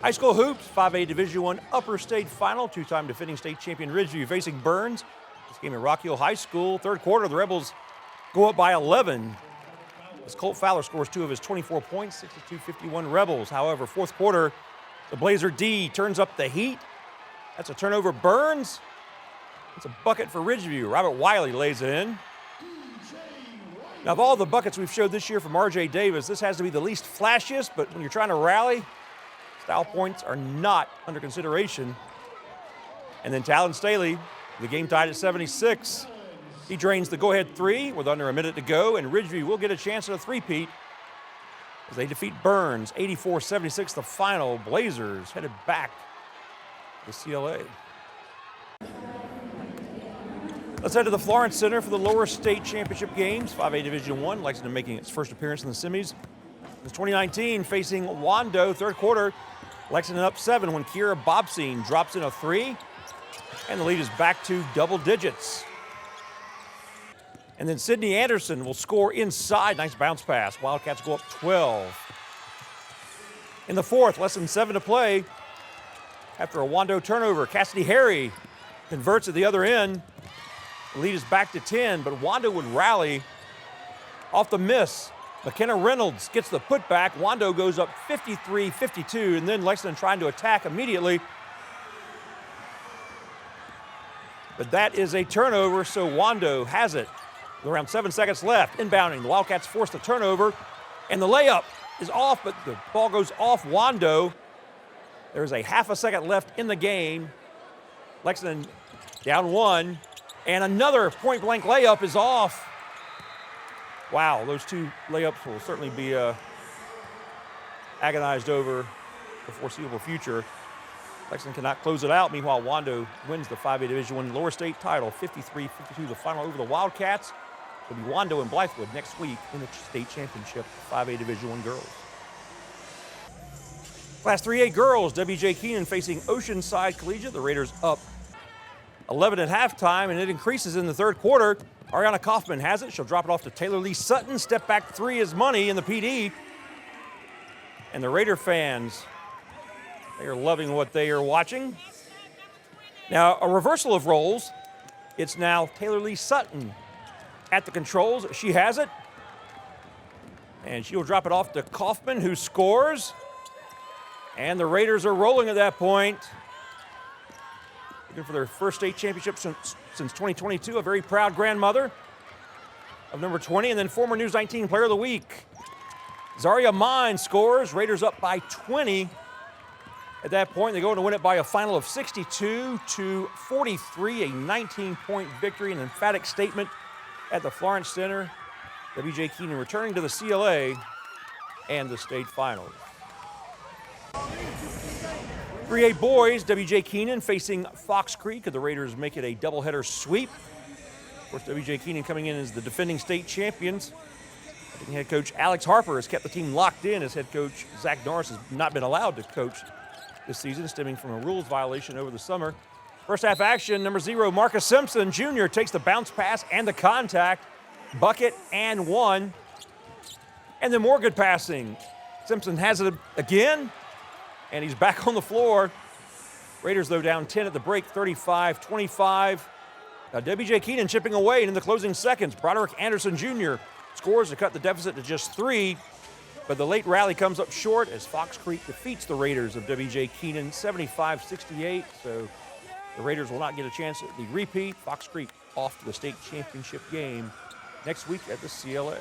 High school hoops, 5A Division I upper state final, two-time defending state champion Ridgeview facing Burns. This game at Rock Hill High School. Third quarter, the Rebels go up by 11. As Colt Fowler scores 2 of his 24 points, 62-51 Rebels. However, fourth quarter, the Blazer D turns up the heat. That's a turnover. Burns. It's a bucket for Ridgeview. Robert Wiley lays it in. Now, of all the buckets we've showed this year from R.J. Davis, this has to be the least flashiest, but when you're trying to rally, style points are not under consideration. And then Talon Staley, the game tied at 76. He drains the go-ahead three with under a minute to go, and Ridgeview will get a chance at a three-peat as they defeat Burns, 84-76, the final. Blazers headed back to CLA. Let's head to the Florence Center for the lower state championship games. 5A Division I, Lexington making its first appearance in the semis. It's 2019, facing Wando. Third quarter, Lexington up 7 when Kira Bobstein drops in a three, and the lead is back to double digits. And then Sydney Anderson will score inside. Nice bounce pass. Wildcats go up 12. In the fourth, less than 7 to play. After a Wando turnover, Cassidy Harry converts at the other end. The lead is back to 10, but Wando would rally off the miss. McKenna Reynolds gets the putback. Wando goes up 53-52, and then Lexington trying to attack immediately. But that is a turnover, so Wando has it. With around 7 seconds left, inbounding. The Wildcats force the turnover, and the layup is off, but the ball goes off Wando. There's a half a second left in the game. Lexington down 1. And another point-blank layup is off. Wow, those two layups will certainly be agonized over the foreseeable future. Lexington cannot close it out. Meanwhile, Wando wins the 5A Division I lower state title, 53-52, the final over the Wildcats. It'll be Wando and Blythewood next week in the state championship, 5A Division I girls. Class 3A girls, W.J. Keenan facing Oceanside Collegiate. The Raiders up 11 at halftime, and it increases in the third quarter. Ariana Kaufman has it. She'll drop it off to Taylor Lee Sutton. Step back three is money in the PD. And the Raider fans, they are loving what they are watching. Now, a reversal of roles. It's now Taylor Lee Sutton at the controls. She has it. And she'll drop it off to Kaufman, who scores. And the Raiders are rolling at that point. Looking for their first state championship since 2022. A very proud grandmother of number 20, and then former News 19 Player of the Week. Zaria Mine scores. Raiders up by 20. At that point, they go on to win it by a final of 62-43, a 19-point victory, an emphatic statement at the Florence Center. W.J. Keenan returning to the CLA and the state finals. 3A boys, W.J. Keenan facing Fox Creek. Could the Raiders make it a doubleheader sweep? Of course, W.J. Keenan coming in as the defending state champions. Head coach Alex Harper has kept the team locked in, as head coach Zach Norris has not been allowed to coach this season, stemming from a rules violation over the summer. First half action, number 0, Marcus Simpson Jr. takes the bounce pass and the contact. Bucket and one. And then more good passing. Simpson has it again. And he's back on the floor. Raiders, though, down 10 at the break, 35-25. W.J. Keenan chipping away, and in the closing seconds, Broderick Anderson Jr. scores to cut the deficit to just 3. But the late rally comes up short as Fox Creek defeats the Raiders of W.J. Keenan 75-68. So the Raiders will not get a chance at the repeat. Fox Creek off to the state championship game next week at the CLA.